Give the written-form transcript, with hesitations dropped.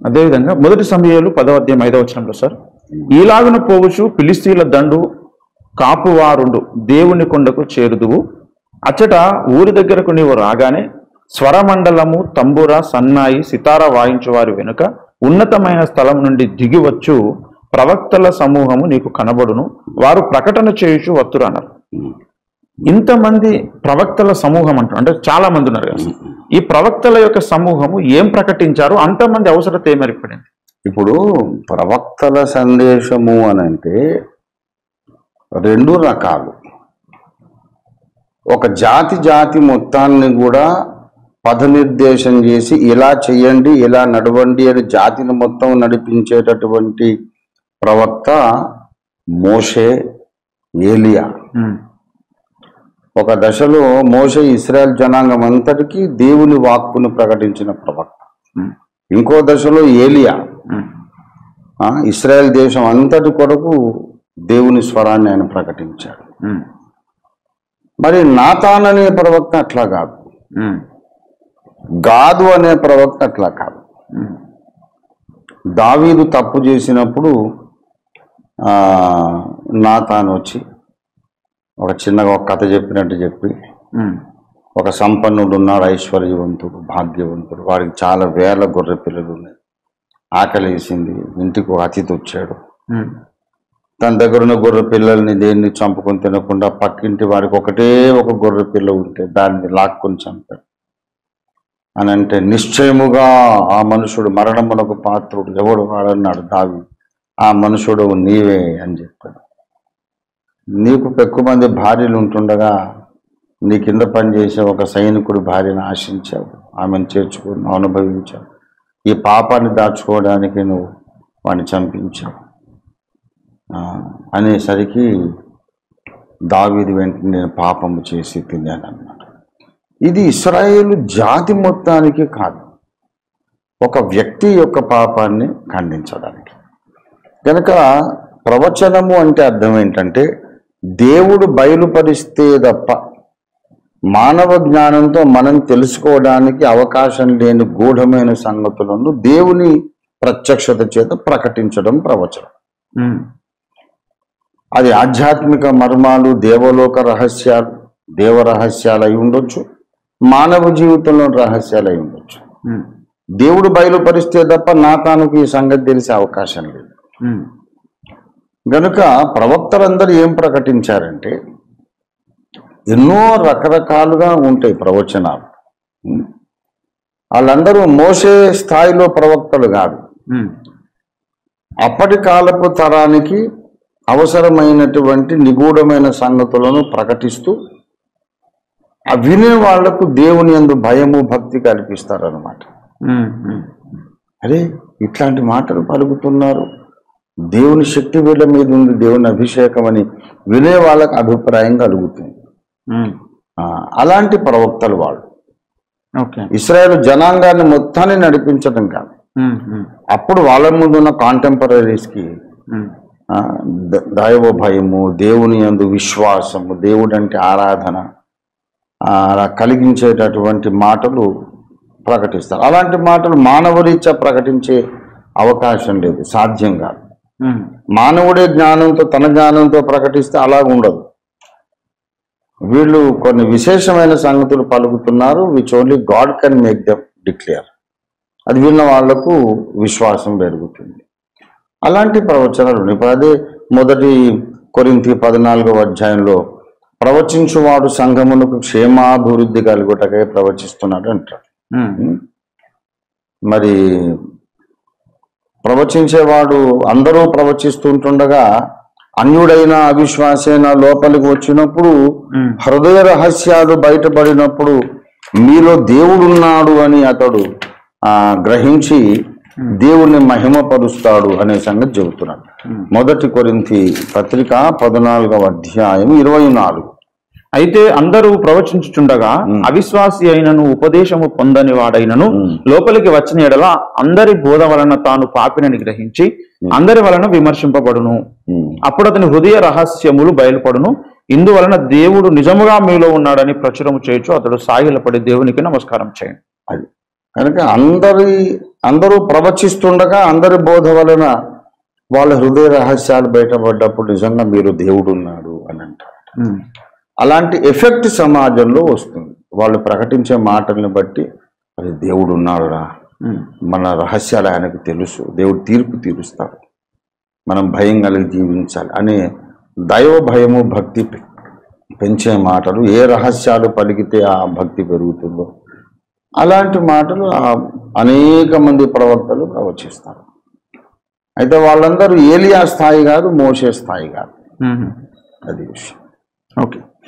అదేవిధంగా మొదటి సమూయేలు 10వ అధ్యాయం 5వ వచనంలో సార్, ఈలాగున పోవచ్చు ఫిలిస్తీన్ల దండు కాపువారుండు దేవుని కొండకు చేరుదువు, అచ్చట ఊరి దగ్గరకు నీవు రాగానే స్వరమండలము, తంబుర, సన్నాయి, సితార వాయించు వారి వెనుక ఉన్నతమైన స్థలం నుండి దిగివచ్చు ప్రవక్తల సమూహము నీకు కనబడును, వారు ప్రకటన చేయుచు వత్తురు అన్నారు. ఇంతమంది ప్రవక్తల సమూహం అంటారు, అంటే చాలా మంది ఉన్నారు కదా. ఈ ప్రవక్తల యొక్క సమూహము ఏం ప్రకటించారు? అంతమంది అవసరత ఏమేర్పడింది? ఇప్పుడు ప్రవక్తల సందేశము అని అంటే 2 రకాలు. ఒక జాతి మొత్తాన్ని కూడా పథనిర్దేశం చేసి ఇలా చెయ్యండి, ఇలా నడవండి అని జాతిని మొత్తం నడిపించేటటువంటి ప్రవక్త మోషే, ఏలియా. ఒక దశలో మోషే ఇశ్రాయేల్ జనాంగం అంతటికీ దేవుని వాక్కును ప్రకటించిన ప్రవక్త. ఇంకో దశలో ఏలియా ఇశ్రాయేల్ దేశం అంతటి కొరకు దేవుని స్వరాన్ని ఆయన ప్రకటించాడు. మరి నాతాన్ అనే ప్రవక్త అట్లా కాదు, గాదు అనే ప్రవక్త అట్లా కాదు. దావీదు తప్పు చేసినప్పుడు నాతాన్ వచ్చి ఒక చిన్నగా ఒక కథ చెప్పినట్టు చెప్పి, ఒక సంపన్నుడు ఉన్నాడు, ఐశ్వర్యవంతుడు, భాగ్యవంతుడు, వాడికి చాలా వేల గొర్రె పిల్లలు ఉన్నాయి. ఆకలి వేసింది, ఇంటికి ఒక అతిథి వచ్చాడు. తన దగ్గర ఉన్న గొర్రె పిల్లల్ని దేన్ని చంపుకొని తినకుండా పక్కింటి వారికి ఒకటే ఒక గొర్రె పిల్ల ఉంటే దాన్ని లాక్కొని చంపాడు. అని అంటే నిశ్చయముగా ఆ మనుషుడు మరణమునకు పాత్రుడు ఎవడు వాడన్నాడు దావీదు. ఆ మనుషుడు నీవే అని చెప్పాడు. నీకు ఎక్కువ మంది భార్యలు ఉంటుండగా నీ కింద పనిచేసే ఒక సైనికుడు భార్యను ఆశించావు, ఆమెను చేర్చుకుని అనుభవించావు. ఈ పాపాన్ని దాచుకోవడానికి నువ్వు వాడిని చంపించావు అనేసరికి దావీదు వెంటనే నేను పాపము చేసి తిన్నాను అన్నాడు. ఇది ఇశ్రాయేలు జాతి మొత్తానికి కాదు, ఒక వ్యక్తి యొక్క పాపాన్ని ఖండించడానికి. కనుక ప్రవచనము అంటే అర్థం ఏంటంటే దేవుడు బయలుపరిస్తే తప్ప మానవ జ్ఞానంతో మనం తెలుసుకోవడానికి అవకాశం లేని గూఢమైన సంగతులను దేవుని ప్రత్యక్షత చేత ప్రకటించడం ప్రవచనం. అది ఆధ్యాత్మిక మర్మాలు, దేవలోక రహస్యాలు, దేవ రహస్యాలు అయి ఉండొచ్చు, మానవ జీవితంలో రహస్యాలు అయి ఉండొచ్చు. దేవుడు బయలుపరిస్తే తప్ప నాతానుకు ఈ సంగతి తెలిసే అవకాశం లేదు. గనుక ప్రవక్తలందరూ ఏం ప్రకటించారంటే ఎన్నో రకరకాలుగా ఉంటాయి ప్రవచనాలు. వాళ్ళందరూ మోసే స్థాయిలో ప్రవక్తలు కాదు. అప్పటి కాలపు తరానికి అవసరమైనటువంటి నిగూఢమైన సంగతులను ప్రకటిస్తూ ఆ వినే వాళ్లకు దేవుని యందు భయము, భక్తి కల్పిస్తారన్నమాట. అరే ఇట్లాంటి మాటలు పలుకుతున్నారు, దేవుని శక్తి వీళ్ళ మీద ఉంది, దేవుని అభిషేకం అని వినే వాళ్ళకు అభిప్రాయం కలుగుతుంది. అలాంటి ప్రవక్తలు వాళ్ళు. ఇశ్రాయేలు జనాంగాన్ని మొత్తాన్ని నడిపించడం కాదు. అప్పుడు వాళ్ళ ముందు ఉన్న కాంటెంపరీస్కి దైవ భయము, దేవుని యందు విశ్వాసము, దేవుడు అంటే ఆరాధన అలా కలిగించేటటువంటి మాటలు ప్రకటిస్తారు. అలాంటి మాటలు మానవరీత్యా ప్రకటించే అవకాశం లేదు, సాధ్యం కాదు. మానవుడే జ్ఞానంతో తన జ్ఞానంతో ప్రకటిస్తే అలాగ ఉండదు. వీళ్ళు కొన్ని విశేషమైన సంగతులు పలుకుతున్నారు, which only God can make them declare. అది విన్న వాళ్లకు విశ్వాసం పెరుగుతుంది. అలాంటి ప్రవచనాలు ఇప్పుడు అదే మొదటి కొరింథీ 14వ అధ్యాయంలో ప్రవచించువాడు సంఘమునకు క్షేమాభివృద్ధి కలుగుటకై ప్రవచిస్తున్నాడు అంటాడు. మరి ప్రవచించేవాడు అందరూ ప్రవచిస్తుంటుండగా అన్యుడైన అవిశ్వాసైన లోపలికి వచ్చినప్పుడు హృదయ రహస్యాలు బయటపడినప్పుడు మీలో దేవుడున్నాడు అని అతడు గ్రహించి దేవుణ్ణి మహిమపరుస్తాడు అనే సంగతి చెబుతున్నాడు. మొదటి కొరింథీ పత్రిక 14వ అధ్యాయం 24. అయితే అందరూ ప్రవచించుచుండగా అవిశ్వాసి అయినను ఉపదేశము పొందని వాడైనను లోపలికి వచ్చిన ఎడల అందరి బోధ వలన తాను పాపినని గ్రహించి అందరి వలన విమర్శింపబడును. అప్పుడు అతని హృదయ రహస్యములు బయలుపడును. ఇందువలన దేవుడు నిజముగా మీలో ఉన్నాడని ప్రచురము చేయొచ్చు. అతడు సాగిలపడి దేవునికి నమస్కారం చేయండి. అది కనుక అందరి అందరూ ప్రవచిస్తుండగా అందరి బోధ వలన వాళ్ళ హృదయ రహస్యాలు బయటపడ్డప్పుడు నిజంగా మీరు దేవుడు ఉన్నాడు అని అంటారు. అలాంటి ఎఫెక్ట్ సమాజంలో వస్తుంది. వాళ్ళు ప్రకటించే మాటల్ని బట్టి అది దేవుడు ఉన్నాడురా, మన రహస్యాలు ఆయనకు తెలుసు, దేవుడు తీర్పు తీరుస్తాడు, మనం భయం కలిగి జీవించాలి అనే దైవ భయము భక్తి పెంచే మాటలు, ఏ రహస్యాలు పలికితే ఆ భక్తి పెరుగుతుందో అలాంటి మాటలు అనేక మంది ప్రవక్తలు ప్రవచిస్తారు. అయితే వాళ్ళందరూ ఏలియా స్థాయి కాదు, మోషే స్థాయి కాదు. అది విషయం. ఓకే.